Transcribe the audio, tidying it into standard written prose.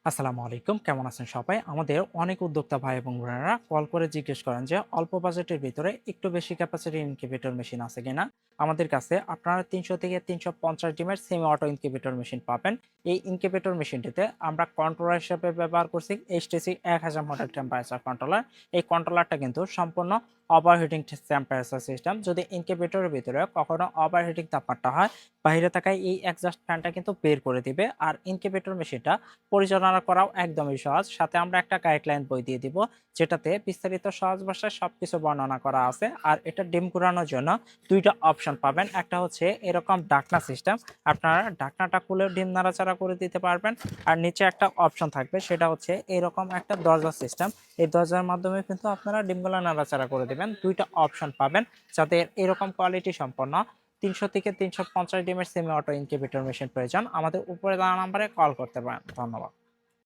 আসসালামু আলাইকুম, কেমন আছেন সবাই? আমাদের অনেক উদ্যোক্তা ভাই এবং বোনেরা কল করে জিজ্ঞেস করেন যে অল্প বাজেটের ভিতরে একটু বেশি ক্যাপাসিটির ইনকিউবেটর মেশিন আছে কিনা। আমাদের কাছে আপনারা 300 থেকে 350 ডিমের সেমি অটো ইনকিউবেটর মেশিন পাবেন। এই ইনকিউবেটর মেশিনটিতে আমরা কন্ট্রোলার হিসেবে ব্যবহার করছি এইচটিসি 1000 মডেল টেম্পারেচার কন্ট্রোলার। এই কন্ট্রোলারটা কিন্তু সম্পূর্ণ ওভারহিটিং টেম্পারেচার সিস্টেম। যদি ইনকিউবেটরের ভিতরে কখনো ওভারহিটিং তাপমাত্রা হয়, বাইরে থাকা এই এক্সস্ট ফ্যানটা কিন্তু বের করে দিবে। আর ইনকিউবেটর মেশিনটা পরিচালনা করাও একদমই সহজ। সাথে আমরা একটা গাইডলাইন বই দিয়ে দিব, যেটাতে বিস্তারিত সহজ ভাষায় সবকিছু বর্ণনা করা আছে। আর এটা ডিম ঘুরানোর জন্য ২ টা অপশন পাবেন। একটা হচ্ছে এরকম ঢাকনা সিস্টেম। আপনারা ঢাকনাটা খুলে ডিম নাড়াচাড়া করে দিতে পারবেন। আর নিচে একটা অপশন থাকবে, সেটা হচ্ছে এরকম একটা দরজা সিস্টেম। এই দরজার মাধ্যমে কিন্তু আপনারা ডিমগুলো নাড়াচাড়া করে দিবেন। ২ টা অপশন পাবেন। যাদের এরকম কোয়ালিটি সম্পন্ন ৩০০ থেকে ৩৫০ ডিমের সেমি অটো ইনকিউবেটর মেশিন প্রয়োজন, আমাদের উপরে দেওয়া নাম্বারে কল করতে পারেন। ধন্যবাদ।